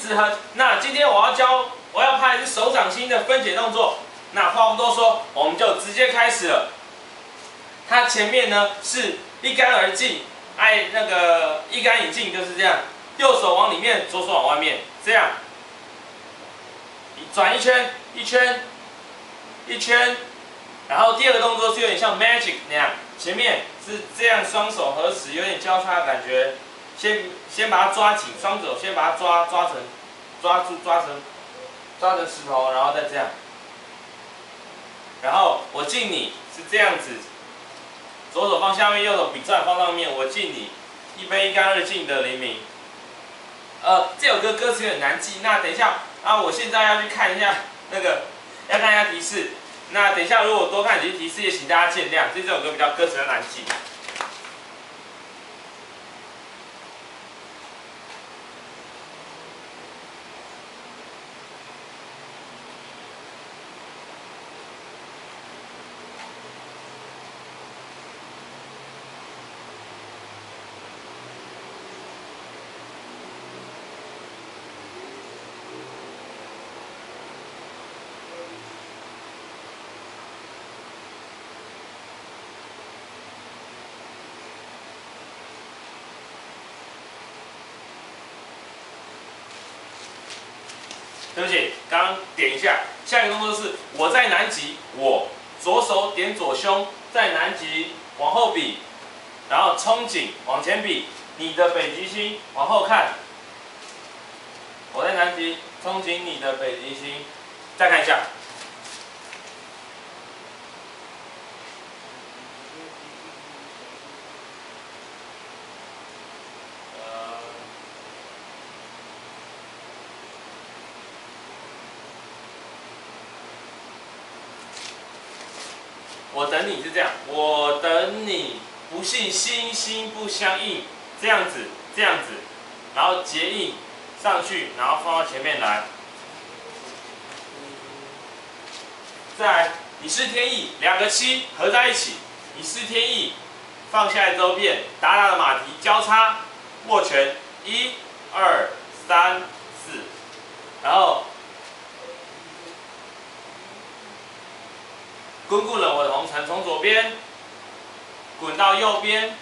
子恒。那今天我要拍的是手掌心的分解动作。那话不多说，我们就直接开始了。它前面呢是一干而进，那个一干引进就是这样，右手往里面，左手往外面，这样转一圈，一圈，一圈。然后第二个动作是有点像 magic 那样，前面是这样，双手合十，有点交叉的感觉。先把它抓紧，双手先把它抓成石头，然后再这样。然后我敬你是这样子，左手放下面，右手比转放上面。我敬你，一杯一干二净的黎明。这首歌歌词有点难记，那等一下啊，我现在要去看一下那个，要看一下提示。那等一下如果多看几句提示，也请大家见谅，这首歌比较歌词比较难记。对不起，刚刚点一下，下一个动作是我在南极，我左手点左胸，在南极往后比，然后憧憬往前比，你的北极星往后看，我在南极憧憬你的北极星，再看一下。我等你是这样，我等你，不信心心不相应，这样子，然后结印上去，然后放到前面来。再来，你是天意，两个七合在一起，你是天意，放下来之后变打打的马蹄交叉握拳，一、二、三、四，然后。滚滚了我的红尘，从左边滚到右边，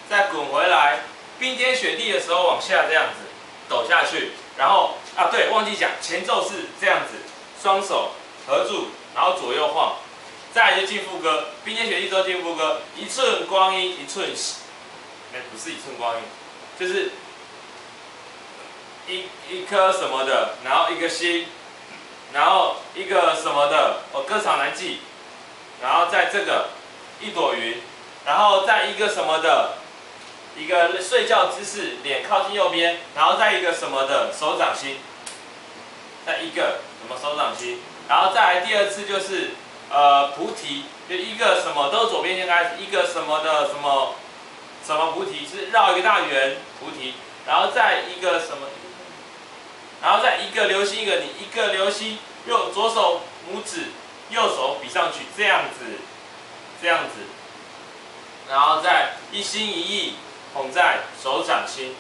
再滚回来，冰天雪地的时候往下这样子抖下去，然后对，忘记讲，前奏是这样子，双手合住，然后左右晃，再来就进副歌，冰天雪地之后进副歌，一寸光阴一寸不是一寸光阴，就是一颗什么的，然后一个心，然后一个什么的，歌词好难记。然后在这个一朵云，然后再一个什么的，一个睡觉姿势，脸靠近右边，然后再一个什么的手掌心，再一个什么手掌心，然后再来第二次就是菩提，就一个什么都是左边先开始，一个什么的什么菩提是绕一个大圆菩提，然后再一个什么，然后再一个流星一个你，一个流星左手拇指。右手比上去，这样子，然后再一心一意捧在手掌心，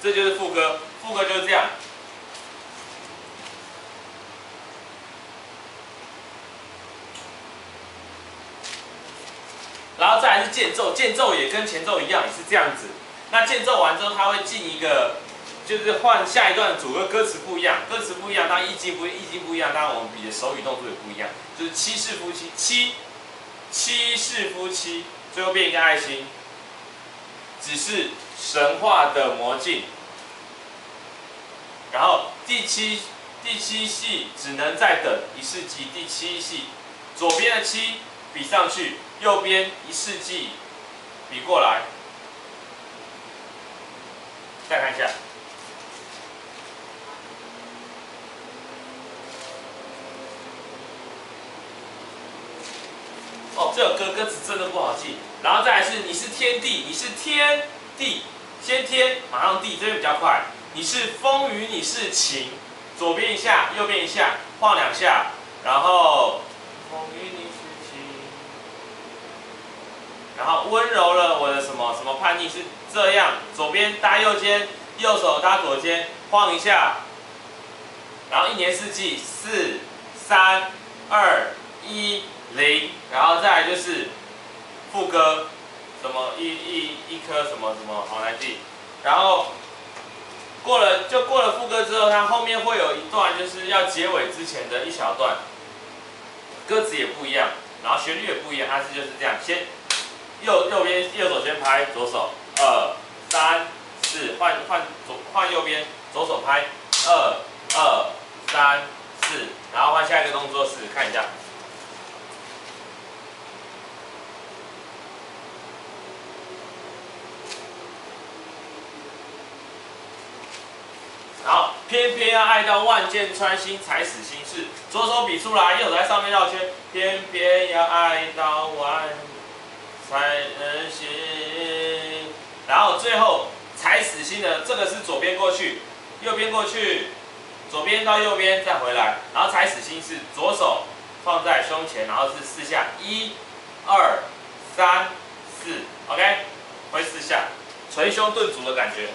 这就是副歌。副歌就是这样。然后再来是间奏，间奏也跟前奏一样，也是这样子。那间奏完之后，它会进一个。就是换下一段主歌，歌词不一样，当然意境不一样，当然我们比的手语动作也不一样。就是七世夫妻，七世夫妻，最后变一个爱心，只是神话的魔镜。然后第七戏只能再等1世纪，第7戏，左边的7比上去，右边1世纪比过来，再看一下。这首歌歌词真的不好记，然后再来是你是天地，你是天地，先天马上地，这边比较快。你是风雨，你是晴，左边一下，右边一下，晃2下，然后风雨你是晴，然后温柔了我的什么叛逆是这样，左边搭右肩右手搭左肩，晃一下，然后一年四季4、3、2、1、0，然后再来就是副歌，什么一颗什么什么，好难记。然后过了副歌之后，它后面会有一段就是要结尾之前的一小段，歌词也不一样，然后旋律也不一样，它就是这样，先右手先拍左手，2、3、4，换右边左手拍2、3、4，然后换下一个动作是看一下。然后偏偏要爱到万箭穿心，才死心事。左手比出来，右手在上面绕圈。偏偏要爱到万才能行。然后最后才死心的这个是左边过去，右边过去，左边到右边再回来。然后才死心是左手放在胸前，然后是4下，1、2、3、4 ，OK， 挥4下，捶胸顿足的感觉。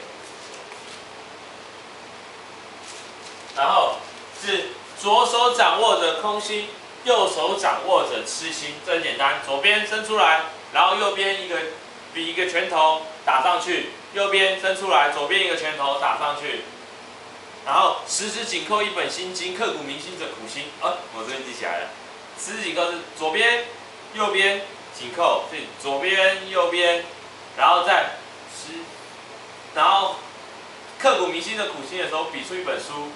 然后是左手掌握着空心，右手掌握着痴心，这很简单。左边伸出来，然后右边比一个拳头打上去，右边伸出来，左边一个拳头打上去。然后十指紧扣一本心经，刻骨铭心着苦心。我这边记起来了。十指紧扣是左边、右边紧扣，所以左边、右边，然后然后刻骨铭心的苦心的时候，比出一本书。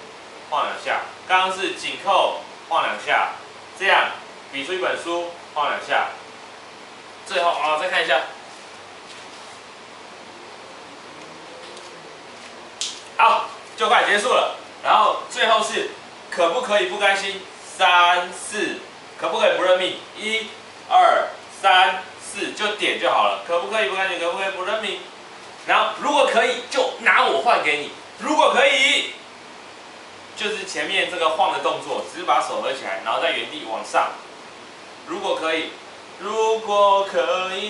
晃2下，刚刚是紧扣晃2下，这样比出一本书晃2下，最后再看一下，好，就快结束了。然后最后是可不可以不甘心？3、4，可不可以不认命？1、2、3、4，就点就好了。可不可以不甘心？可不可以不认命？然后如果可以，就拿我换给你。如果可以。就是前面这个晃的动作，只是把手合起来，然后在原地往上。如果可以，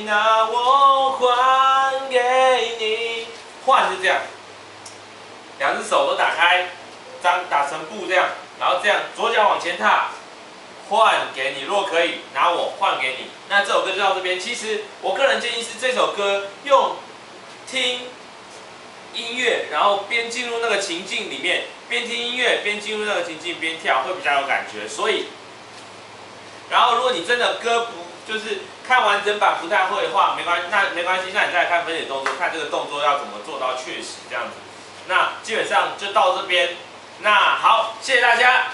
拿我还给你。换是这样，两只手都打开，打成布这样，然后这样左脚往前踏，换给你。如果可以，拿我换给你。那这首歌就到这边。其实我个人建议是这首歌用听音乐，然后边进入那个情境里面，边听音乐边进入那个情境边跳，会比较有感觉。所以，然后如果你真的歌就是看完整版不太会的话，没关系，那你再来看分解动作，看这个动作要怎么做到确实这样子。那基本上就到这边。那好，谢谢大家。